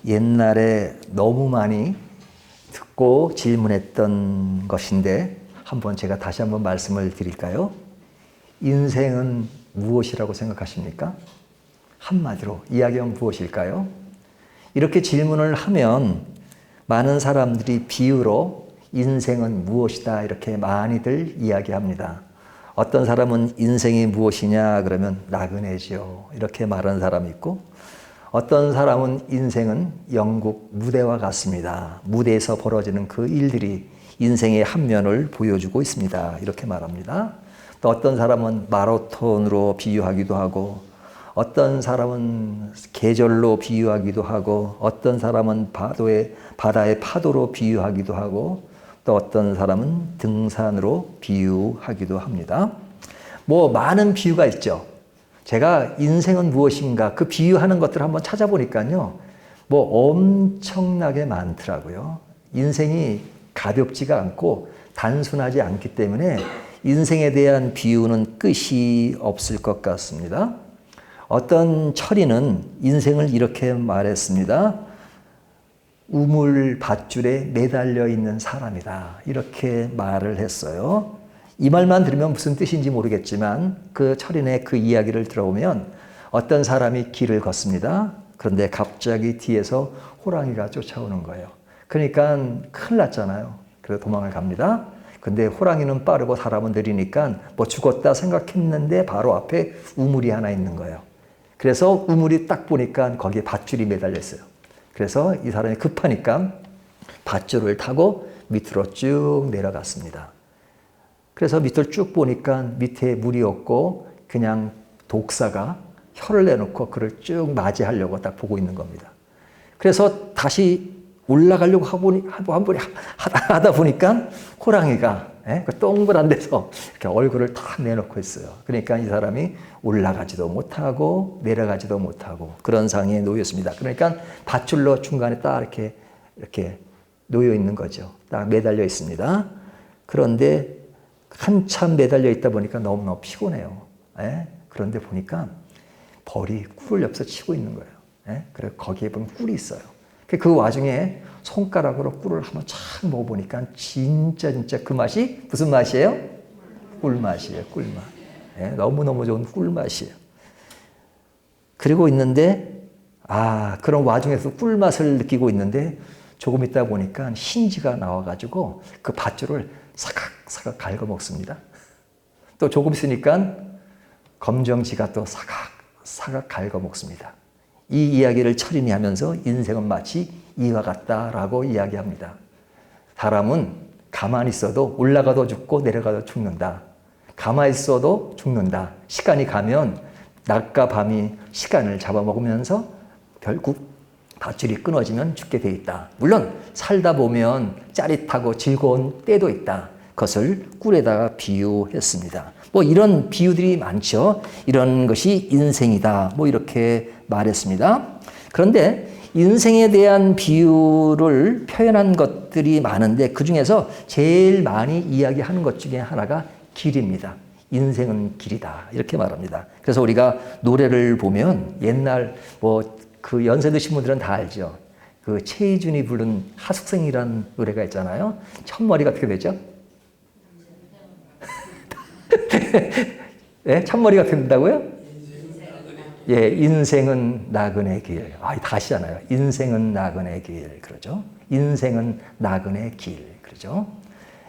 옛날에 너무 많이 듣고 질문했던 것인데 한번 제가 다시 한번 말씀을 드릴까요? 인생은 무엇이라고 생각하십니까? 한마디로 이야기하면 무엇일까요? 이렇게 질문을 하면 많은 사람들이 비유로 인생은 무엇이다 이렇게 많이들 이야기합니다. 어떤 사람은 인생이 무엇이냐 그러면 나그네죠 이렇게 말하는 사람이 있고, 어떤 사람은 인생은 영국 무대와 같습니다. 무대에서 벌어지는 그 일들이 인생의 한 면을 보여주고 있습니다. 이렇게 말합니다. 또 어떤 사람은 마라톤으로 비유하기도 하고, 어떤 사람은 계절로 비유하기도 하고, 어떤 사람은 바다의 파도로 비유하기도 하고, 또 어떤 사람은 등산으로 비유하기도 합니다. 많은 비유가 있죠. 제가 인생은 무엇인가 그 비유하는 것들을 한번 찾아보니까요, 엄청나게 많더라고요. 인생이 가볍지가 않고 단순하지 않기 때문에 인생에 대한 비유는 끝이 없을 것 같습니다. 어떤 철인은 인생을 이렇게 말했습니다. 우물 밧줄에 매달려 있는 사람이다. 이렇게 말을 했어요. 이 말만 들으면 무슨 뜻인지 모르겠지만 그 철인의 그 이야기를 들어보면 어떤 사람이 길을 걷습니다. 그런데 갑자기 뒤에서 호랑이가 쫓아오는 거예요. 그러니까 큰일 났잖아요. 그래서 도망을 갑니다. 근데 호랑이는 빠르고 사람은 느리니까 죽었다 생각했는데 바로 앞에 우물이 하나 있는 거예요. 그래서 우물이 딱 보니까 거기에 밧줄이 매달려 있어요. 그래서 이 사람이 급하니까 밧줄을 타고 밑으로 쭉 내려갔습니다. 그래서 밑을 쭉 보니까 밑에 물이 없고 그냥 독사가 혀를 내놓고 그를 쭉 맞이하려고 딱 보고 있는 겁니다. 그래서 다시 올라가려고 하다 보니까 호랑이가 그 동그란 데서 이렇게 얼굴을 탁 내놓고 있어요. 그러니까 이 사람이 올라가지도 못하고 내려가지도 못하고 그런 상황에 놓였습니다. 그러니까 밧줄로 중간에 딱 이렇게 놓여 있는 거죠. 딱 매달려 있습니다. 그런데 한참 매달려 있다 보니까 너무너무 피곤해요. 그런데 보니까 벌이 꿀을 옆에서 치고 있는 거예요. 그래서 거기에 보면 꿀이 있어요. 그 와중에 손가락으로 꿀을 한번 착 먹어보니까 진짜 그 맛이 무슨 맛이에요? 꿀맛이에요. 꿀맛. 너무너무 좋은 꿀맛이에요. 그리고 있는데 그런 와중에서 꿀맛을 느끼고 있는데 조금 있다 보니까 힌지가 나와가지고 그 밧줄을 사각사각 갉아먹습니다. 또 조금 있으니까 검정지가 또 사각사각 갉아먹습니다. 이 이야기를 철인이 하면서 인생은 마치 이와 같다라고 이야기합니다. 사람은 가만히 있어도 올라가도 죽고 내려가도 죽는다. 가만히 있어도 죽는다. 시간이 가면 낮과 밤이 시간을 잡아먹으면서 결국 밧줄이 끊어지면 죽게 돼 있다. 물론 살다 보면 짜릿하고 즐거운 때도 있다. 그것을 꿀에다가 비유했습니다. 이런 비유들이 많죠. 이런 것이 인생이다. 이렇게 말했습니다. 그런데 인생에 대한 비유를 표현한 것들이 많은데 그 중에서 제일 많이 이야기하는 것 중에 하나가 길입니다. 인생은 길이다. 이렇게 말합니다. 그래서 우리가 노래를 보면 옛날 그 연세 드신 분들은 다 알죠. 그 최희준이 부른 하숙생이라는 노래가 있잖아요. 첫머리가 어떻게 되죠? 첫머리가 어떻게 된다고요? 인생은 나그네 길. 다시 하나요. 인생은 나그네 길. 그러죠. 인생은 나그네 길. 그러죠.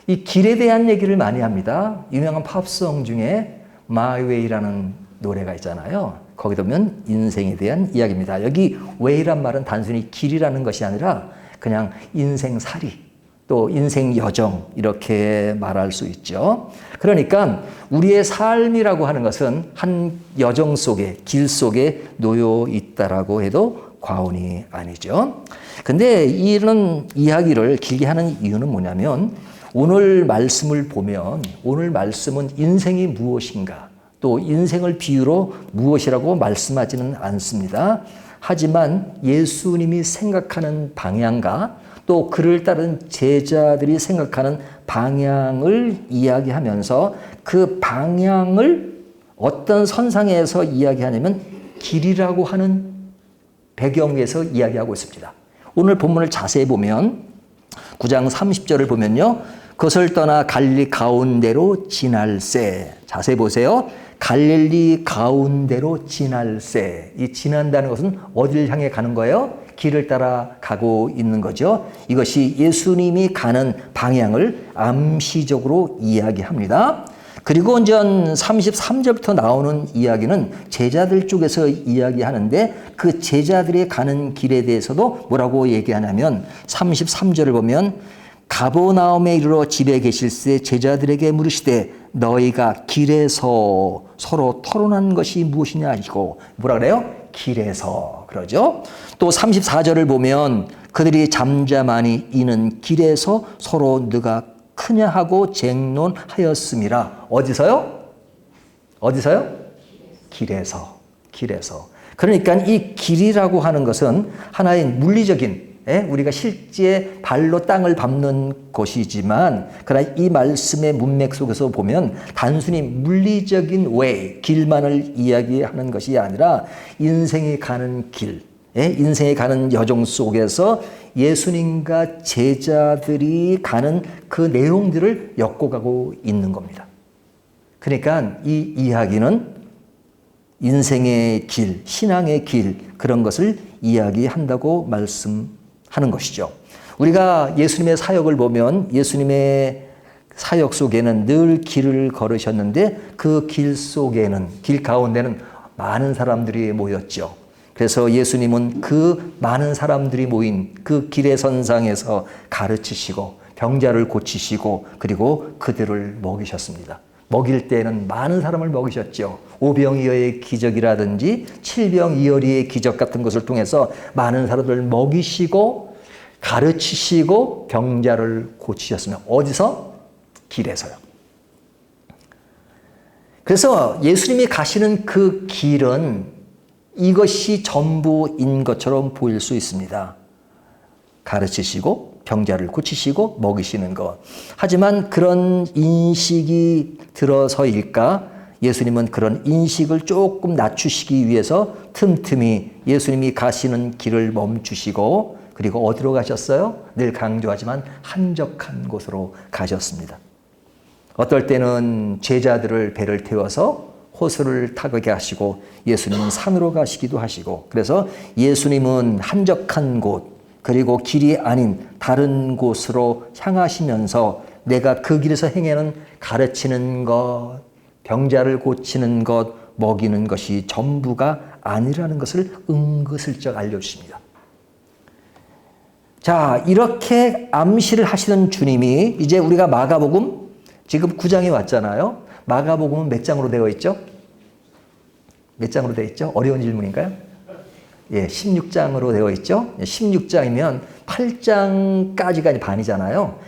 이 길에 대한 얘기를 많이 합니다. 유명한 팝송 중에 My Way라는 노래가 있잖아요. 거기 보면 인생에 대한 이야기입니다. 여기 way란 말은 단순히 길이라는 것이 아니라 그냥 인생살이, 또 인생 여정 이렇게 말할 수 있죠. 그러니까 우리의 삶이라고 하는 것은 한 여정 속에, 길 속에 놓여 있다라고 해도 과언이 아니죠. 근데 이런 이야기를 길게 하는 이유는 뭐냐면 오늘 말씀을 보면 오늘 말씀은 인생이 무엇인가, 또 인생을 비유로 무엇이라고 말씀하지는 않습니다. 하지만 예수님이 생각하는 방향과 또 그를 따른 제자들이 생각하는 방향을 이야기하면서 그 방향을 어떤 선상에서 이야기하냐면 길이라고 하는 배경에서 이야기하고 있습니다. 오늘 본문을 자세히 보면 9장 30절을 보면요. 그것을 떠나 갈릴리 가운데로 지날새. 자세히 보세요. 갈릴리 가운데로 지날새. 이 지난다는 것은 어디를 향해 가는 거예요? 길을 따라 가고 있는 거죠. 이것이 예수님이 가는 방향을 암시적으로 이야기합니다. 그리고 이제 33절부터 나오는 이야기는 제자들 쪽에서 이야기하는데 그 제자들이 가는 길에 대해서도 뭐라고 얘기하냐면 33절을 보면 가버나움에 이르러 집에 계실새 제자들에게 물으시되 너희가 길에서 서로 토론한 것이 무엇이냐 하시고 뭐라 그래요? 길에서 그러죠. 또 34절을 보면 그들이 잠잠하니 이는 길에서 서로 누가 크냐 하고 쟁론하였음이라. 어디서요? 어디서요? 길에서. 길에서. 그러니까 이 길이라고 하는 것은 하나의 물리적인 우리가 실제 발로 땅을 밟는 것이지만 그러나 이 말씀의 문맥 속에서 보면 단순히 물리적인 way, 길만을 이야기하는 것이 아니라 인생이 가는 길, 인생이 가는 여정 속에서 예수님과 제자들이 가는 그 내용들을 엮어가고 있는 겁니다. 그러니까 이 이야기는 인생의 길, 신앙의 길 그런 것을 이야기한다고 말씀하는 것이죠. 우리가 예수님의 사역을 보면 예수님의 사역 속에는 늘 길을 걸으셨는데 그 길 속에는, 길 가운데는 많은 사람들이 모였죠. 그래서 예수님은 그 많은 사람들이 모인 그 길의 선상에서 가르치시고 병자를 고치시고 그리고 그들을 먹이셨습니다. 먹일 때는 많은 사람을 먹이셨죠. 오병이어의 기적이라든지 칠병이어리의 기적 같은 것을 통해서 많은 사람들을 먹이시고 가르치시고 병자를 고치셨으면 어디서? 길에서요. 그래서 예수님이 가시는 그 길은 이것이 전부인 것처럼 보일 수 있습니다. 가르치시고 병자를 고치시고 먹이시는 것. 하지만 그런 인식이 들어서일까? 예수님은 그런 인식을 조금 낮추시기 위해서 틈틈이 예수님이 가시는 길을 멈추시고 그리고 어디로 가셨어요? 늘 강조하지만 한적한 곳으로 가셨습니다. 어떨 때는 제자들을 배를 태워서 호수를 타게 하시고 예수님은 산으로 가시기도 하시고 그래서 예수님은 한적한 곳 그리고 길이 아닌 다른 곳으로 향하시면서 내가 그 길에서 행하는 가르치는 것, 병자를 고치는 것, 먹이는 것이 전부가 아니라는 것을 은근슬쩍 알려주십니다. 자, 이렇게 암시를 하시는 주님이 이제 우리가 마가복음 지금 9장에 왔잖아요. 마가복음은 몇 장으로 되어 있죠? 몇 장으로 되어 있죠? 어려운 질문인가요? 예, 16장으로 되어 있죠? 16장이면 8장까지가 반이잖아요.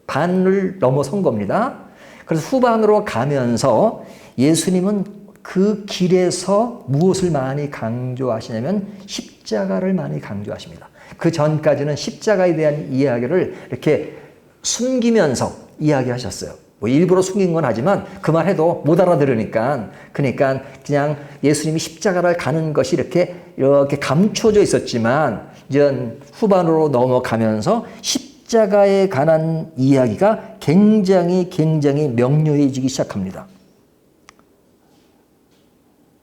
반을 넘어선 겁니다. 그래서 후반으로 가면서 예수님은 그 길에서 무엇을 많이 강조하시냐면 십자가를 많이 강조하십니다. 그 전까지는 십자가에 대한 이야기를 이렇게 숨기면서 이야기하셨어요. 뭐 일부러 숨긴 건 하지만 그 말 해도 못 알아들으니까 그러니까 그냥 예수님이 십자가를 가는 것이 이렇게 감춰져 있었지만 이제 후반으로 넘어가면서 십자가에 관한 이야기가 굉장히 명료해지기 시작합니다.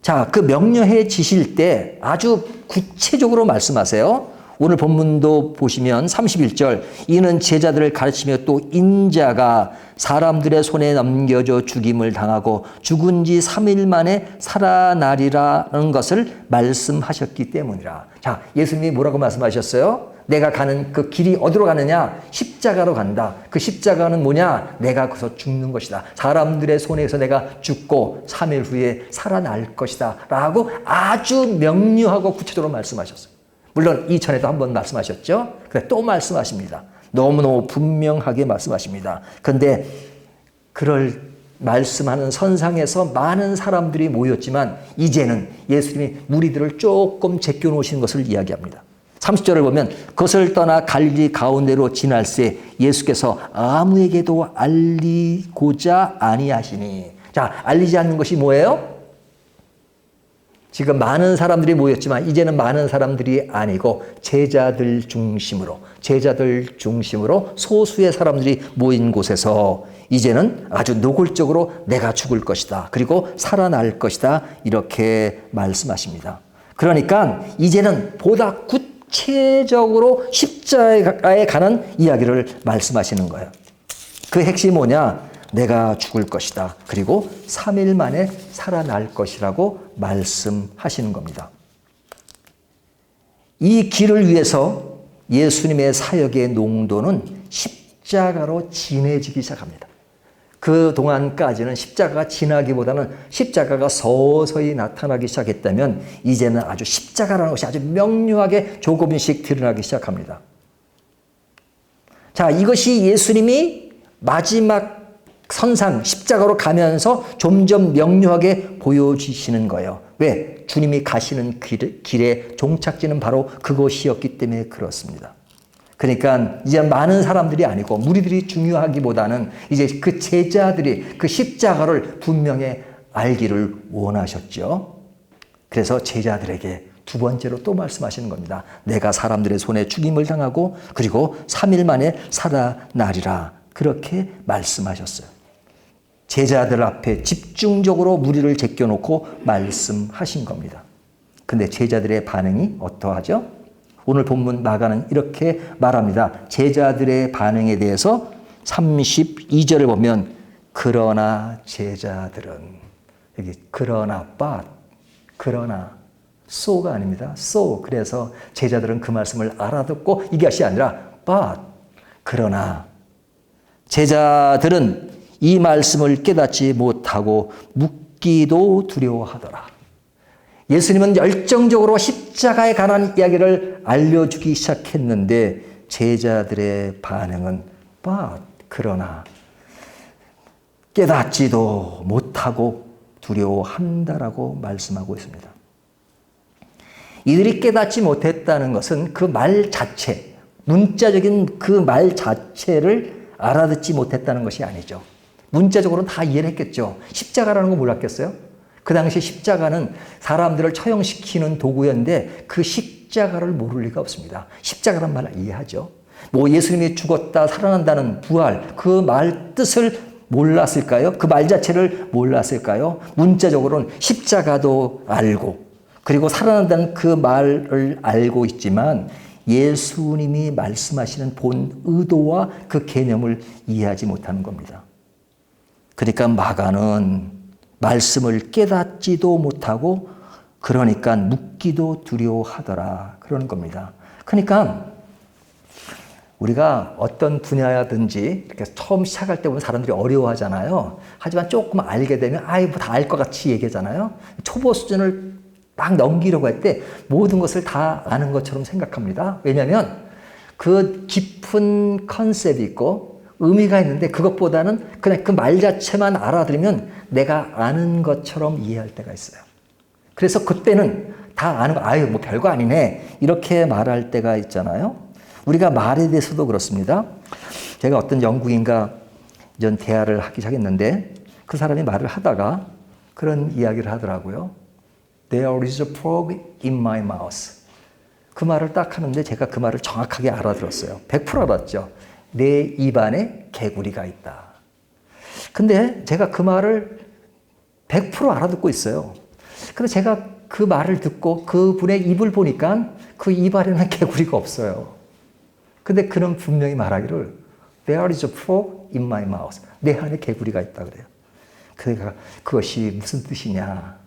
자, 그 명료해지실 때 아주 구체적으로 말씀하세요. 오늘 본문도 보시면 31절 이는 제자들을 가르치며 또 인자가 사람들의 손에 넘겨져 죽임을 당하고 죽은 지 3일 만에 살아나리라는 것을 말씀하셨기 때문이라. 자, 예수님이 뭐라고 말씀하셨어요? 내가 가는 그 길이 어디로 가느냐? 십자가로 간다. 그 십자가는 뭐냐? 내가 거기서 죽는 것이다. 사람들의 손에서 내가 죽고 3일 후에 살아날 것이다. 라고 아주 명료하고 구체적으로 말씀하셨어요. 물론 이전에도 한번 말씀하셨죠. 그래 또 말씀하십니다. 너무너무 분명하게 말씀하십니다. 그런데 그럴 말씀하는 선상에서 많은 사람들이 모였지만 이제는 예수님이 무리들을 조금 제껴놓으시는 것을 이야기합니다. 30절을 보면 그것을 떠나 갈릴리 가운데로 지날새 예수께서 아무에게도 알리고자 아니하시니. 자, 알리지 않는 것이 뭐예요? 지금 많은 사람들이 모였지만 이제는 많은 사람들이 아니고 제자들 중심으로 소수의 사람들이 모인 곳에서 이제는 아주 노골적으로 내가 죽을 것이다. 그리고 살아날 것이다. 이렇게 말씀하십니다. 그러니까 이제는 보다 구체적으로 십자가에 관한 이야기를 말씀하시는 거예요. 그 핵심이 뭐냐? 내가 죽을 것이다. 그리고 3일 만에 살아날 것이라고 말씀하시는 겁니다. 이 길을 위해서 예수님의 사역의 농도는 십자가로 진해지기 시작합니다. 그 동안까지는 십자가가 진하기보다는 십자가가 서서히 나타나기 시작했다면 이제는 아주 십자가라는 것이 아주 명료하게 조금씩 드러나기 시작합니다. 자, 이것이 예수님이 마지막 선상 십자가로 가면서 점점 명료하게 보여주시는 거예요. 왜? 주님이 가시는 길의 종착지는 바로 그것이었기 때문에 그렇습니다. 그러니까 이제 많은 사람들이 아니고 무리들이 중요하기보다는 이제 그 제자들이 그 십자가를 분명히 알기를 원하셨죠. 그래서 제자들에게 두 번째로 또 말씀하시는 겁니다. 내가 사람들의 손에 죽임을 당하고 그리고 3일 만에 살아나리라. 그렇게 말씀하셨어요. 제자들 앞에 집중적으로 무리를 제껴놓고 말씀하신 겁니다. 근데 제자들의 반응이 어떠하죠? 오늘 본문 마가는 이렇게 말합니다. 제자들의 반응에 대해서 32절을 보면 그러나 제자들은 여기 그러나 그러나 so가 아닙니다. so 그래서 제자들은 그 말씀을 알아듣고 이것이 아니라 그러나 제자들은 이 말씀을 깨닫지 못하고 묻기도 두려워하더라. 예수님은 열정적으로 십자가에 관한 이야기를 알려주기 시작했는데 제자들의 반응은 그러나 깨닫지도 못하고 두려워한다라고 말씀하고 있습니다. 이들이 깨닫지 못했다는 것은 그 말 자체, 문자적인 그 말 자체를 알아듣지 못했다는 것이 아니죠. 문자적으로는 다 이해를 했겠죠. 십자가라는 거 몰랐겠어요? 그 당시 십자가는 사람들을 처형시키는 도구였는데 그 십자가를 모를 리가 없습니다. 십자가란 말을 이해하죠. 뭐 예수님이 죽었다 살아난다는 부활, 그 말 뜻을 몰랐을까요? 그 말 자체를 몰랐을까요? 문자적으로는 십자가도 알고 그리고 살아난다는 그 말을 알고 있지만 예수님이 말씀하시는 본 의도와 그 개념을 이해하지 못하는 겁니다. 그러니까 마가는 말씀을 깨닫지도 못하고 그러니까 묻기도 두려워하더라 그러는 겁니다. 그러니까 우리가 어떤 분야든지 이렇게 처음 시작할 때 보면 사람들이 어려워하잖아요. 하지만 조금 알게 되면 뭐 다 알 것 같이 얘기하잖아요. 초보 수준을 막 넘기려고 할 때 모든 것을 다 아는 것처럼 생각합니다. 왜냐하면 그 깊은 컨셉이 있고 의미가 있는데 그것보다는 그냥 그 말 자체만 알아들으면 내가 아는 것처럼 이해할 때가 있어요. 그래서 그때는 다 아는 거, 뭐 별거 아니네 이렇게 말할 때가 있잖아요. 우리가 말에 대해서도 그렇습니다. 제가 어떤 영국인과 전 대화를 하기 시작했는데 그 사람이 말을 하다가 그런 이야기를 하더라고요. There is a frog in my mouth. 그 말을 딱 하는데 제가 그 말을 정확하게 알아들었어요. 100% 알았죠. 내 입안에 개구리가 있다. 근데 제가 그 말을 100% 알아듣고 있어요. 그래서 제가 그 말을 듣고 그분의 입을 보니까 그 입 안에는 개구리가 없어요. 근데 그는 분명히 말하기를 There is a frog in my mouth. 내 안에 개구리가 있다 그래요. 그러니까 그것이 무슨 뜻이냐.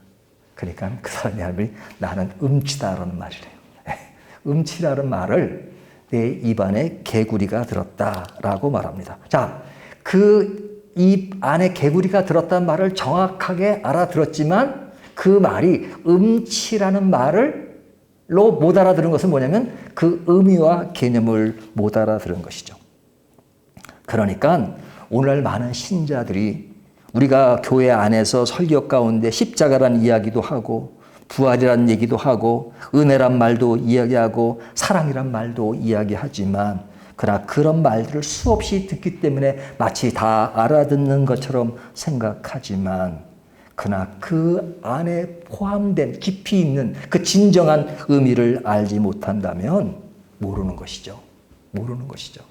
그러니까 그 사람이 알면 나는 음치다라는 말이래요. 음치라는 말을 내 입안에 개구리가 들었다라고 말합니다. 자, 그 입 안에 개구리가 들었다는 말을 정확하게 알아들었지만 그 말이 음치라는 말로 못 알아들은 것은 뭐냐면 그 의미와 개념을 못 알아들은 것이죠. 그러니까 오늘 많은 신자들이 우리가 교회 안에서 설교 가운데 십자가라는 이야기도 하고 부활이라는 얘기도 하고 은혜란 말도 이야기하고 사랑이란 말도 이야기하지만 그러나 그런 말들을 수없이 듣기 때문에 마치 다 알아듣는 것처럼 생각하지만 그러나 그 안에 포함된 깊이 있는 그 진정한 의미를 알지 못한다면 모르는 것이죠. 모르는 것이죠.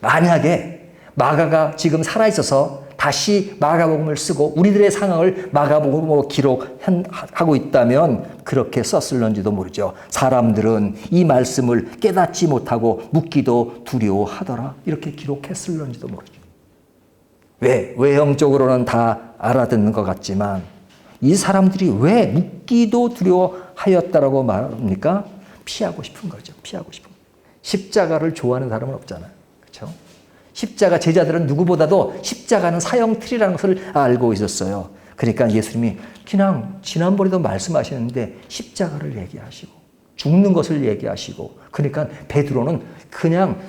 만약에 마가가 지금 살아있어서 다시 마가복음을 쓰고 우리들의 상황을 마가복음으로 기록하고 있다면 그렇게 썼을런지도 모르죠. 사람들은 이 말씀을 깨닫지 못하고 묻기도 두려워하더라. 이렇게 기록했을런지도 모르죠. 왜? 외형적으로는 다 알아듣는 것 같지만 이 사람들이 왜 묻기도 두려워하였다라고 말합니까? 피하고 싶은 거죠. 피하고 싶은 거죠. 십자가를 좋아하는 사람은 없잖아요. 그렇죠? 십자가 제자들은 누구보다도 십자가는 사형틀이라는 것을 알고 있었어요. 그러니까 예수님이 그냥 지난번에도 말씀하시는데 십자가를 얘기하시고 죽는 것을 얘기하시고 그러니까 베드로는 그냥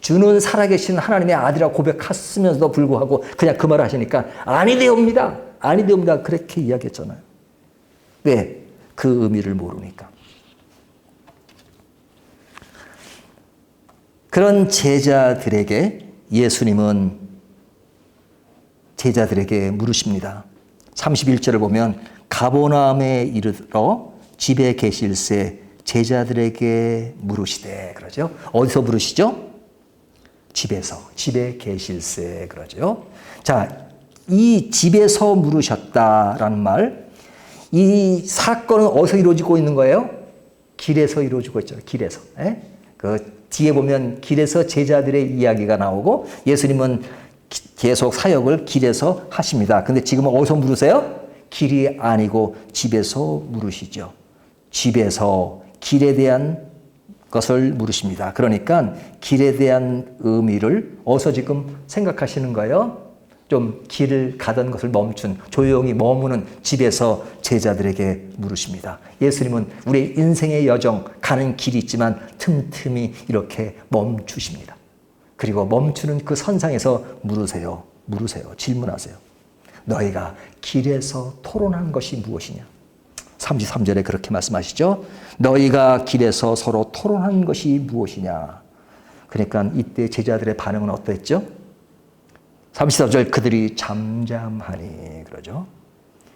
주는 살아계신 하나님의 아들이라고 고백했으면서도 불구하고 그냥 그 말을 하시니까 아니되옵니다. 아니되옵니다. 그렇게 이야기했잖아요. 왜? 그 의미를 모르니까. 그런 제자들에게 예수님은 제자들에게 물으십니다. 31절을 보면 가버나움에 이르러 집에 계실새 제자들에게 물으시되 그러죠. 어디서 물으시죠? 집에서, 집에 계실새 그러죠. 자, 이 집에서 물으셨다라는 말, 이 사건은 어디서 이루어지고 있는 거예요? 길에서 이루어지고 있죠. 길에서. 그 뒤에 보면 길에서 제자들의 이야기가 나오고 예수님은 계속 사역을 길에서 하십니다. 근데 지금은 어디서 물으세요? 길이 아니고 집에서 물으시죠. 집에서 길에 대한 것을 물으십니다. 그러니까 길에 대한 의미를 어디서 지금 생각하시는 거예요? 좀 길을 가던 것을 멈춘 조용히 머무는 집에서 제자들에게 물으십니다. 예수님은 우리의 인생의 여정 가는 길이 있지만 틈틈이 이렇게 멈추십니다. 그리고 멈추는 그 선상에서 물으세요. 질문하세요. 너희가 길에서 토론한 것이 무엇이냐? 33절에 그렇게 말씀하시죠. 너희가 길에서 서로 토론한 것이 무엇이냐? 그러니까 이때 제자들의 반응은 어땠죠? 34절 그들이 잠잠하니 그러죠.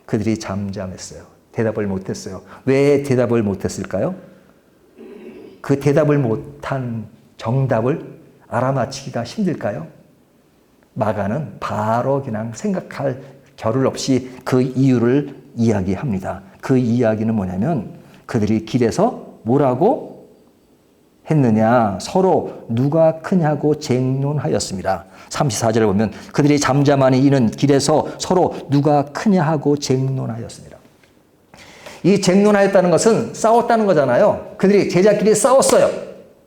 그들이 잠잠했어요. 대답을 못했어요. 왜 대답을 못했을까요? 그 대답을 못한 정답을 알아맞히기가 힘들까요? 마가는 바로 그냥 생각할 겨를 없이 그 이유를 이야기합니다. 그 이야기는 뭐냐면 그들이 길에서 뭐라고 했느냐? 서로 누가 크냐고 쟁론하였습니다. 34절에 보면 그들이 잠잠하니 이는 길에서 서로 누가 크냐 하고 쟁론하였습니다. 이 쟁론하였다는 것은 싸웠다는 거잖아요. 그들이 제자끼리 싸웠어요.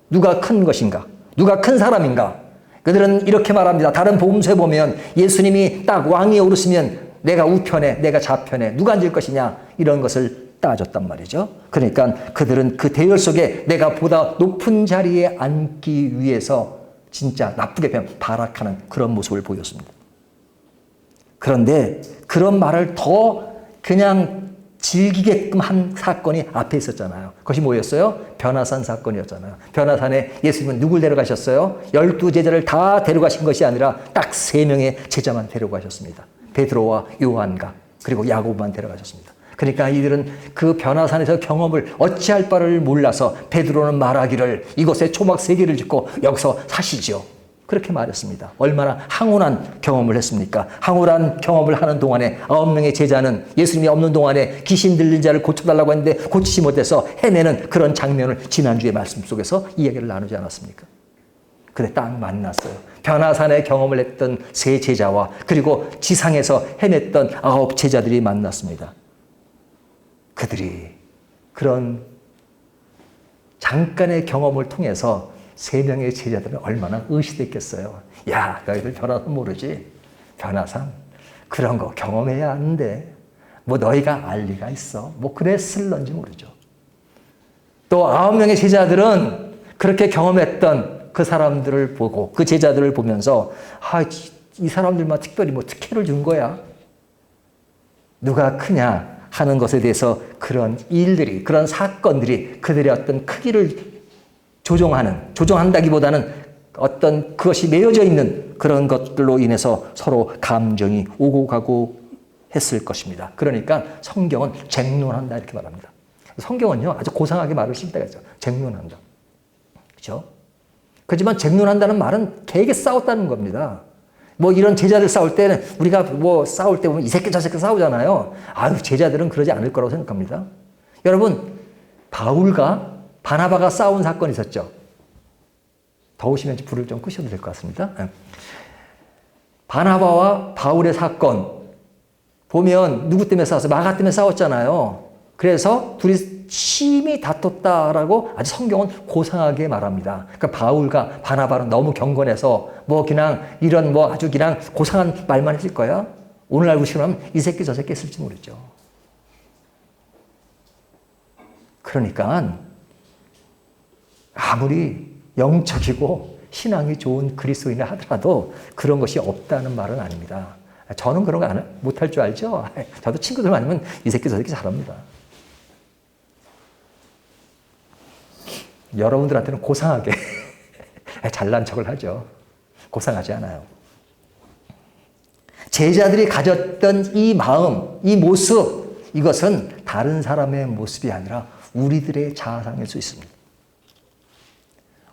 누가 큰 것인가? 누가 큰 사람인가? 그들은 이렇게 말합니다. 다른 복음서에 보면 예수님이 딱 왕위에 오르시면 내가 우편에 내가 좌편에 누가 앉을 것이냐 이런 것을 따졌단 말이죠. 그러니까 그들은 그 대열 속에 내가 보다 높은 자리에 앉기 위해서 진짜 나쁘게 표현 발악하는 그런 모습을 보였습니다. 그런데 그런 말을 더 그냥 즐기게끔 한 사건이 앞에 있었잖아요. 그것이 뭐였어요? 변화산 사건이었잖아요. 변화산에 예수님은 누굴 데려가셨어요? 12제자를 다 데려가신 것이 아니라 딱 3명의 제자만 데려가셨습니다. 베드로와 요한과 그리고 야고보만 데려가셨습니다. 그러니까 이들은 그 변화산에서 경험을 어찌할 바를 몰라서 베드로는 말하기를 이곳에 초막 3개를 짓고 여기서 사시죠. 그렇게 말했습니다. 얼마나 황홀한 경험을 했습니까? 황홀한 경험을 하는 동안에 9명의 제자는 예수님이 없는 동안에 귀신 들린 자를 고쳐달라고 했는데 고치지 못해서 헤매는 그런 장면을 지난주의 말씀 속에서 이야기를 나누지 않았습니까? 근데 딱 만났어요. 변화산의 경험을 했던 3 제자와 그리고 지상에서 헤맸던 9 제자들이 만났습니다. 그들이 그런 잠깐의 경험을 통해서 3명의 제자들은 얼마나 의시됐겠어요. 야, 너희들 변화산 모르지? 변화산 그런 거 경험해야 하는데 뭐 너희가 알 리가 있어. 뭐 그랬을런지 모르죠. 또 9명의 제자들은 그렇게 경험했던 그 사람들을 보고 그 제자들을 보면서 이 사람들만 특별히 뭐 특혜를 준 거야. 누가 크냐 하는 것에 대해서 그런 일들이 그런 사건들이 그들의 어떤 크기를 조종한다기보다는 어떤 그것이 매여져 있는 그런 것들로 인해서 서로 감정이 오고 가고 했을 것입니다. 그러니까 성경은 쟁론한다 이렇게 말합니다. 성경은요 아주 고상하게 말을 쓸 때가 있죠. 쟁론한다. 그렇죠? 그렇지만 쟁론한다는 말은 개에게 싸웠다는 겁니다. 뭐 이런 제자들 싸울 때는 우리가 뭐 싸울 때 보면 이 새끼 저 새끼 싸우잖아요. 아유 제자들은 그러지 않을 거라고 생각합니다. 여러분 바울과 바나바가 싸운 사건이 있었죠. 더우시면 불을 좀 끄셔도 될 것 같습니다. 바나바와 바울의 사건 보면 누구 때문에 싸웠어요? 마가 때문에 싸웠잖아요. 그래서 둘이 심히 다퉜다라고 아주 성경은 고상하게 말합니다. 그러니까 바울과 바나바는 너무 경건해서 뭐 그냥 이런 뭐 아주 그냥 고상한 말만 했을 거야. 오늘날 우리처럼 이 새끼 저 새끼 했을지 모르죠. 그러니까 아무리 영적이고 신앙이 좋은 그리스도인을 하더라도 그런 것이 없다는 말은 아닙니다. 저는 그런 거 못할 줄 알죠? 저도 친구들 많으면 이 새끼 저 새끼 잘합니다. 여러분들한테는 고상하게 잘난 척을 하죠. 고상하지 않아요. 제자들이 가졌던 이 마음, 이 모습, 이것은 다른 사람의 모습이 아니라 우리들의 자아상일 수 있습니다.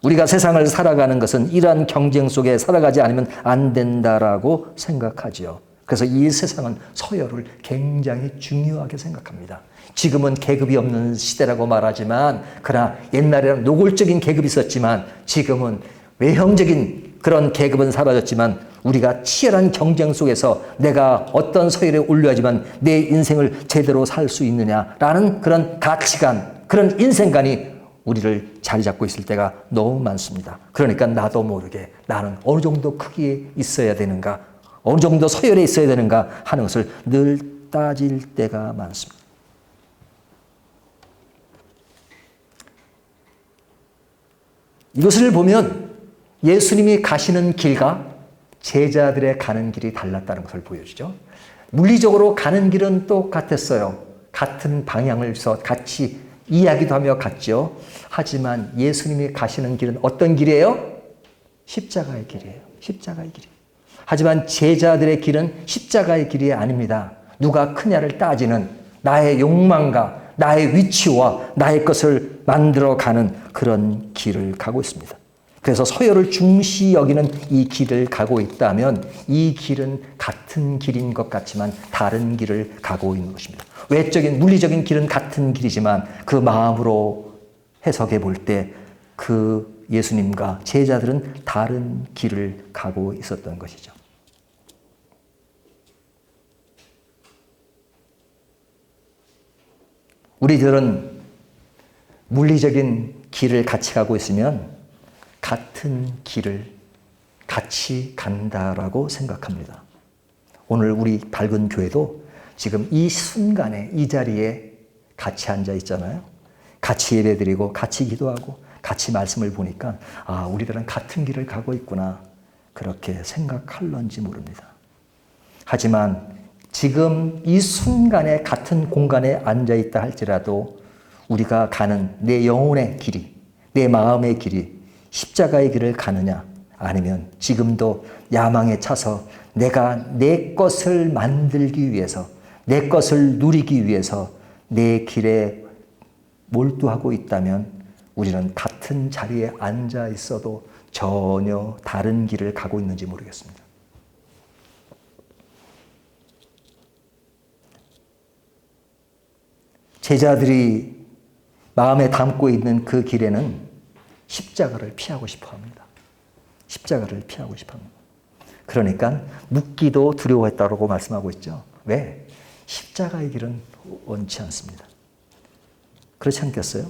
우리가 세상을 살아가는 것은 이러한 경쟁 속에 살아가지 않으면 안 된다라고 생각하지요. 그래서 이 세상은 서열을 굉장히 중요하게 생각합니다. 지금은 계급이 없는 시대라고 말하지만 그러나 옛날에는 노골적인 계급이 있었지만 지금은 외형적인 그런 계급은 사라졌지만 우리가 치열한 경쟁 속에서 내가 어떤 서열에 올려야지만 내 인생을 제대로 살 수 있느냐라는 그런 가치관, 그런 인생관이 우리를 자리 잡고 있을 때가 너무 많습니다. 그러니까 나도 모르게 나는 어느 정도 크기에 있어야 되는가, 어느 정도 서열에 있어야 되는가 하는 것을 늘 따질 때가 많습니다. 이것을 보면 예수님이 가시는 길과 제자들의 가는 길이 달랐다는 것을 보여주죠. 물리적으로 가는 길은 똑같았어요. 같은 방향을서 같이 이야기도 하며 갔죠. 하지만 예수님이 가시는 길은 어떤 길이에요? 십자가의 길이에요. 십자가의 길이에요. 하지만 제자들의 길은 십자가의 길이 아닙니다. 누가 크냐를 따지는 나의 욕망과 나의 위치와 나의 것을 만들어가는 그런 길을 가고 있습니다. 그래서 서열을 중시 여기는 이 길을 가고 있다면 이 길은 같은 길인 것 같지만 다른 길을 가고 있는 것입니다. 외적인 물리적인 길은 같은 길이지만 그 마음으로 해석해 볼 때 그 예수님과 제자들은 다른 길을 가고 있었던 것이죠. 우리들은 물리적인 길을 같이 가고 있으면 같은 길을 같이 간다라고 생각합니다. 오늘 우리 밝은 교회도 지금 이 순간에 이 자리에 같이 앉아 있잖아요. 같이 예배드리고 같이 기도하고 같이 말씀을 보니까 아, 우리들은 같은 길을 가고 있구나 그렇게 생각할런지 모릅니다. 하지만 지금 이 순간에 같은 공간에 앉아 있다 할지라도 우리가 가는 내 영혼의 길이, 내 마음의 길이 십자가의 길을 가느냐 아니면 지금도 야망에 차서 내가 내 것을 만들기 위해서 내 것을 누리기 위해서 내 길에 몰두하고 있다면 우리는 같은 자리에 앉아 있어도 전혀 다른 길을 가고 있는지 모르겠습니다. 제자들이 마음에 담고 있는 그 길에는 십자가를 피하고 싶어 합니다. 십자가를 피하고 싶어 합니다. 그러니까 묻기도 두려워했다고 말씀하고 있죠. 왜? 십자가의 길은 원치 않습니다. 그렇지 않겠어요?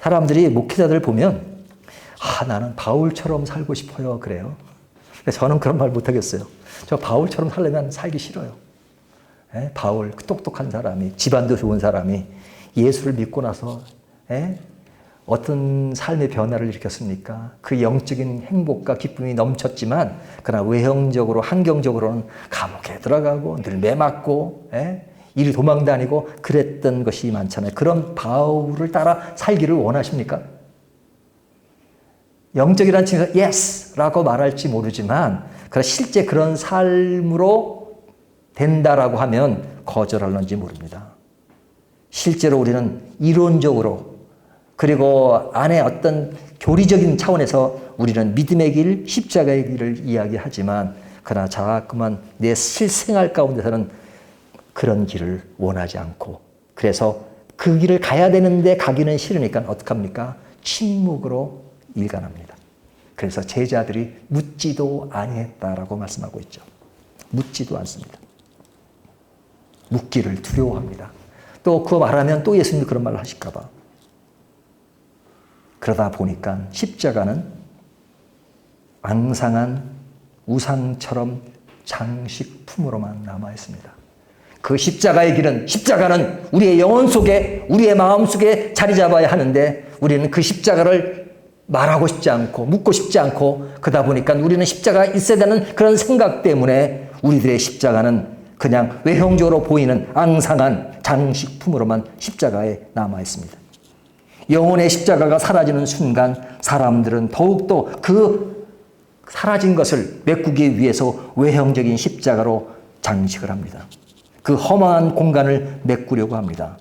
사람들이 목회자들 보면 아, 나는 바울처럼 살고 싶어요. 그래요. 저는 그런 말 못하겠어요. 저 바울처럼 살려면 살기 싫어요. 바울, 똑똑한 사람이, 집안도 좋은 사람이 예수를 믿고 나서 어떤 삶의 변화를 일으켰습니까? 그 영적인 행복과 기쁨이 넘쳤지만 그러나 외형적으로, 환경적으로는 감옥에 들어가고 늘 매맞고 이리 도망다니고 그랬던 것이 많잖아요. 그런 바울을 따라 살기를 원하십니까? 영적이라는 측면에서 yes! 라고 말할지 모르지만 실제 그런 삶으로 된다라고 하면 거절할는지 모릅니다. 실제로 우리는 이론적으로 그리고 안에 어떤 교리적인 차원에서 우리는 믿음의 길, 십자가의 길을 이야기하지만 그러나 자꾸만 내 실생활 가운데서는 그런 길을 원하지 않고 그래서 그 길을 가야 되는데 가기는 싫으니까 어떡합니까? 침묵으로 일관합니다. 그래서 제자들이 묻지도 아니했다라고 말씀하고 있죠. 묻지도 않습니다. 묻기를 두려워합니다. 또 그거 말하면 또 예수님이 그런 말을 하실까 봐. 그러다 보니까 십자가는 앙상한 우상처럼 장식품으로만 남아 있습니다. 그 십자가는 우리의 영혼 속에 우리의 마음 속에 자리 잡아야 하는데 우리는 그 십자가를 말하고 싶지 않고 묻고 싶지 않고 그러다 보니까 우리는 십자가가 있어야 되는 그런 생각 때문에 우리들의 십자가는 그냥 외형적으로 보이는 앙상한 장식품으로만 십자가에 남아 있습니다. 영혼의 십자가가 사라지는 순간 사람들은 더욱더 그 사라진 것을 메꾸기 위해서 외형적인 십자가로 장식을 합니다. 그 허망한 공간을 메꾸려고 합니다.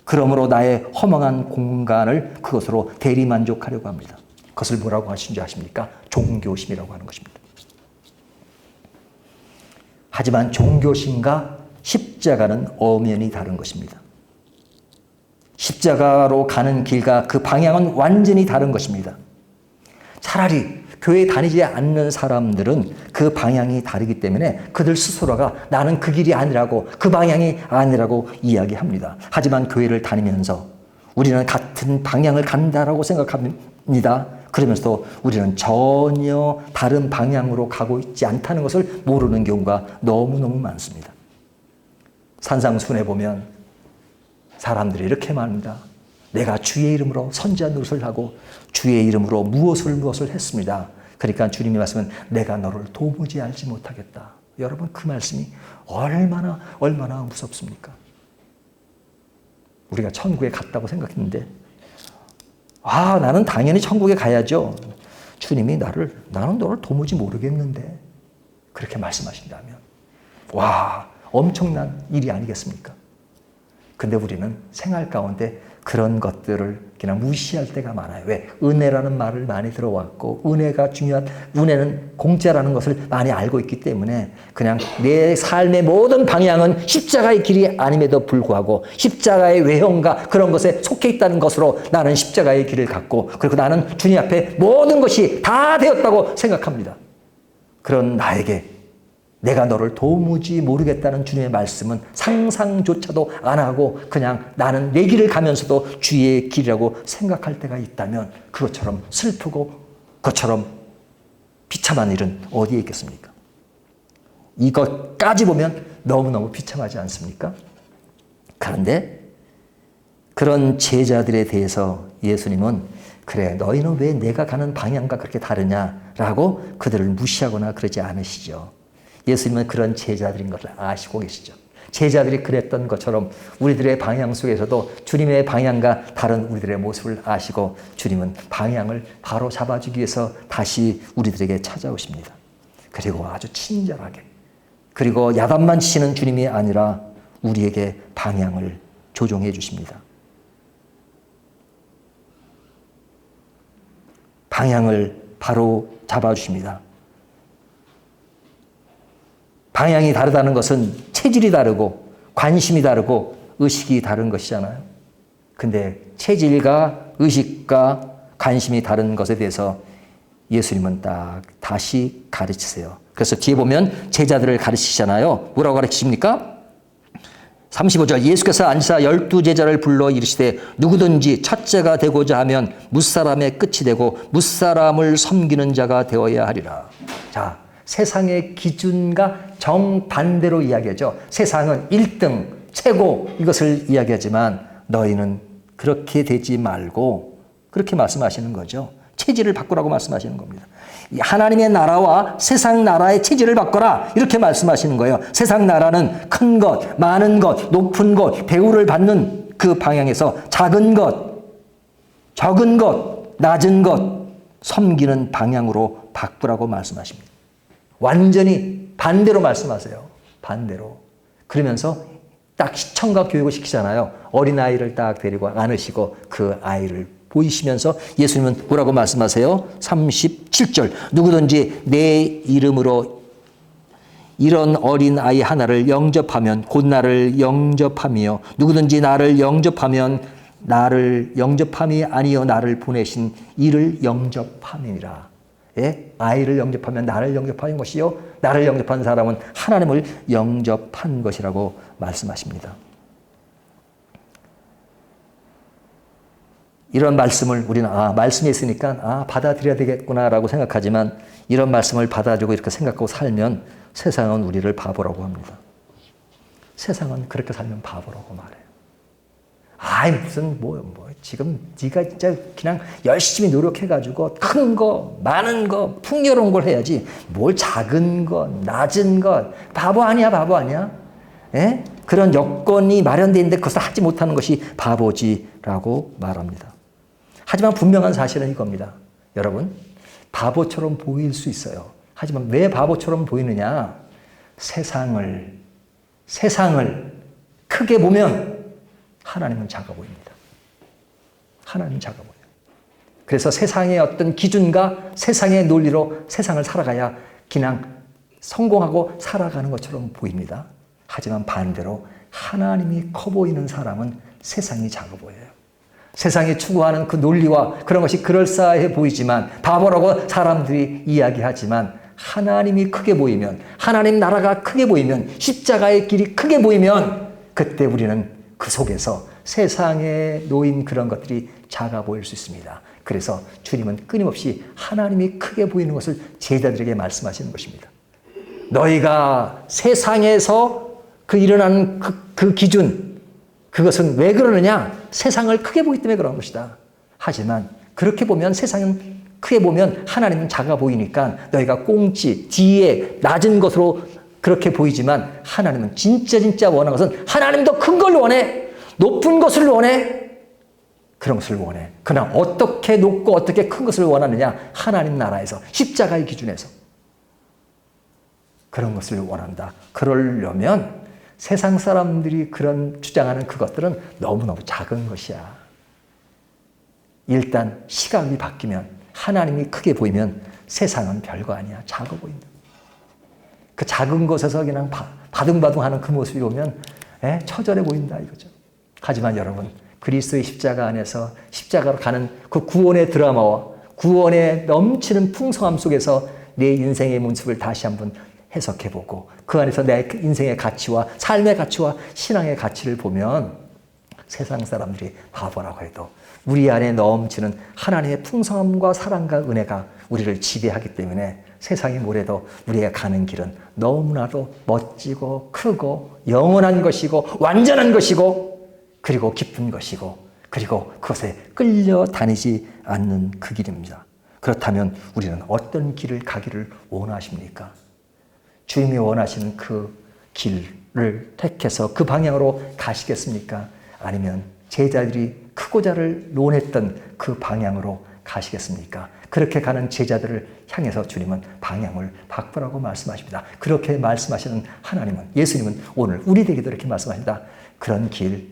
그러므로 나의 허망한 공간을 그것으로 대리만족하려고 합니다. 그것을 뭐라고 하신지 아십니까? 종교심이라고 하는 것입니다. 하지만 종교심과 십자가는 엄연히 다른 것입니다. 십자가로 가는 길과 그 방향은 완전히 다른 것입니다. 차라리 교회 다니지 않는 사람들은 그 방향이 다르기 때문에 그들 스스로가 나는 그 길이 아니라고 그 방향이 아니라고 이야기합니다. 하지만 교회를 다니면서 우리는 같은 방향을 간다라고 생각합니다. 그러면서도 우리는 전혀 다른 방향으로 가고 있지 않다는 것을 모르는 경우가 너무너무 많습니다. 산상순에 보면 사람들이 이렇게 말합니다. 내가 주의 이름으로 선지한 노릇을 하고 주의 이름으로 무엇을 했습니다. 그러니까 주님이 말씀은 내가 너를 도무지 알지 못하겠다. 여러분 그 말씀이 얼마나 무섭습니까? 우리가 천국에 갔다고 생각했는데 나는 당연히 천국에 가야죠. 주님이 나는 너를 도무지 모르겠는데 그렇게 말씀하신다면 엄청난 일이 아니겠습니까? 근데 우리는 생활 가운데 그런 것들을 그냥 무시할 때가 많아요. 왜? 은혜라는 말을 많이 들어왔고 은혜는 공짜라는 것을 많이 알고 있기 때문에 그냥 내 삶의 모든 방향은 십자가의 길이 아님에도 불구하고 십자가의 외형과 그런 것에 속해 있다는 것으로 나는 십자가의 길을 갖고 그리고 나는 주님 앞에 모든 것이 다 되었다고 생각합니다. 그런 나에게 내가 너를 도무지 모르겠다는 주님의 말씀은 상상조차도 안 하고 그냥 나는 내 길을 가면서도 주의 길이라고 생각할 때가 있다면 그것처럼 슬프고 그것처럼 비참한 일은 어디에 있겠습니까? 이것까지 보면 너무너무 비참하지 않습니까? 그런데 그런 제자들에 대해서 예수님은 그래 너희는 왜 내가 가는 방향과 그렇게 다르냐라고 그들을 무시하거나 그러지 않으시죠. 예수님은 그런 제자들인 것을 아시고 계시죠. 제자들이 그랬던 것처럼 우리들의 방향 속에서도 주님의 방향과 다른 우리들의 모습을 아시고 주님은 방향을 바로 잡아주기 위해서 다시 우리들에게 찾아오십니다. 그리고 아주 친절하게 그리고 야단만 치시는 주님이 아니라 우리에게 방향을 조종해 주십니다. 방향을 바로 잡아주십니다. 방향이 다르다는 것은 체질이 다르고 관심이 다르고 의식이 다른 것이잖아요. 근데 체질과 의식과 관심이 다른 것에 대해서 예수님은 다시 가르치세요. 그래서 뒤에 보면 제자들을 가르치시잖아요. 뭐라고 가르치십니까? 35절 예수께서 앉으사 12제자를 불러 이르시되 누구든지 첫째가 되고자 하면 뭇사람의 끝이 되고 뭇사람을 섬기는 자가 되어야 하리라. 자, 세상의 기준과 정반대로 이야기하죠. 세상은 1등, 최고 이것을 이야기하지만 너희는 그렇게 되지 말고 그렇게 말씀하시는 거죠. 체질을 바꾸라고 말씀하시는 겁니다. 하나님의 나라와 세상 나라의 체질을 바꿔라 이렇게 말씀하시는 거예요. 세상 나라는 큰 것, 많은 것, 높은 것, 대우를 받는 그 방향에서 작은 것, 적은 것, 낮은 것 섬기는 방향으로 바꾸라고 말씀하십니다. 완전히 반대로 말씀하세요. 반대로. 그러면서 딱 시청각 교육을 시키잖아요. 어린아이를 딱 데리고 안으시고 그 아이를 보이시면서 예수님은 뭐라고 말씀하세요? 37절. 누구든지 내 이름으로 이런 어린아이 하나를 영접하면 곧 나를 영접함이요. 누구든지 나를 영접하면 나를 영접함이 아니요 나를 보내신 이를 영접함이니라. 예? 아이를 영접하면 나를 영접하는 것이요. 나를 영접한 사람은 하나님을 영접한 것이라고 말씀하십니다. 이런 말씀을 우리는 말씀이 있으니까 받아들여야 되겠구나라고 생각하지만 이런 말씀을 받아들이고 이렇게 생각하고 살면 세상은 우리를 바보라고 합니다. 세상은 그렇게 살면 바보라고 말해요. 무슨 지금 네가 진짜 그냥 열심히 노력해가지고 큰 거, 많은 거, 풍요로운 걸 해야지 뭘 작은 것, 낮은 것, 바보 아니야, 바보 아니야? 예? 그런 여건이 마련되어 있는데 그것을 하지 못하는 것이 바보지라고 말합니다. 하지만 분명한 사실은 이겁니다. 여러분, 바보처럼 보일 수 있어요. 하지만 왜 바보처럼 보이느냐? 세상을 크게 보면 하나님은 작아 보입니다. 하나님은 작아 보여요. 그래서 세상의 어떤 기준과 세상의 논리로 세상을 살아가야 그냥 성공하고 살아가는 것처럼 보입니다. 하지만 반대로 하나님이 커 보이는 사람은 세상이 작아 보여요. 세상이 추구하는 그 논리와 그런 것이 그럴싸해 보이지만 바보라고 사람들이 이야기하지만 하나님이 크게 보이면 하나님 나라가 크게 보이면 십자가의 길이 크게 보이면 그때 우리는 그 속에서 세상에 놓인 그런 것들이 작아 보일 수 있습니다. 그래서 주님은 끊임없이 하나님이 크게 보이는 것을 제자들에게 말씀하시는 것입니다. 너희가 세상에서 그 일어나는 그 기준 그것은 왜 그러느냐? 세상을 크게 보기 때문에 그런 것이다. 하지만 그렇게 보면 세상은 크게 보면 하나님은 작아 보이니까 너희가 꽁치, 뒤에 낮은 것으로 그렇게 보이지만 하나님은 진짜 원하는 것은 하나님도 큰 걸 원해. 높은 것을 원해. 그런 것을 원해. 그러나 어떻게 높고 어떻게 큰 것을 원하느냐? 하나님 나라에서 십자가의 기준에서 그런 것을 원한다. 그러려면 세상 사람들이 그런 주장하는 그것들은 너무너무 작은 것이야. 일단 시각이 바뀌면 하나님이 크게 보이면 세상은 별거 아니야. 작아 보인다. 그 작은 곳에서 그냥 바둥바둥하는 그 모습이 보면 처절해 보인다 이거죠. 하지만 여러분 그리스도의 십자가 안에서 십자가로 가는 그 구원의 드라마와 구원의 넘치는 풍성함 속에서 내 인생의 모습을 다시 한번 해석해보고 그 안에서 내 인생의 가치와 삶의 가치와 신앙의 가치를 보면 세상 사람들이 바보라고 해도 우리 안에 넘치는 하나님의 풍성함과 사랑과 은혜가 우리를 지배하기 때문에 세상이 뭐래도 우리가 가는 길은 너무나도 멋지고 크고 영원한 것이고 완전한 것이고 그리고 기쁜 것이고 그리고 그것에 끌려다니지 않는 그 길입니다. 그렇다면 우리는 어떤 길을 가기를 원하십니까? 주님이 원하시는 그 길을 택해서 그 방향으로 가시겠습니까? 아니면 제자들이 크고자를 논했던 그 방향으로 가시겠습니까? 그렇게 가는 제자들을 향해서 주님은 방향을 바꾸라고 말씀하십니다. 그렇게 말씀하시는 하나님은, 예수님은 오늘 우리에게도 이렇게 말씀하십니다. 그런 길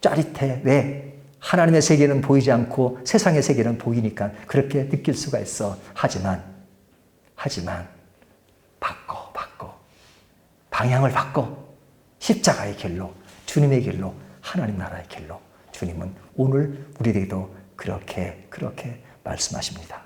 짜릿해. 왜? 하나님의 세계는 보이지 않고 세상의 세계는 보이니까 그렇게 느낄 수가 있어. 하지만 바꿔. 방향을 바꿔. 십자가의 길로, 주님의 길로, 하나님 나라의 길로 주님은 오늘 우리에게도 그렇게 말씀하십니다.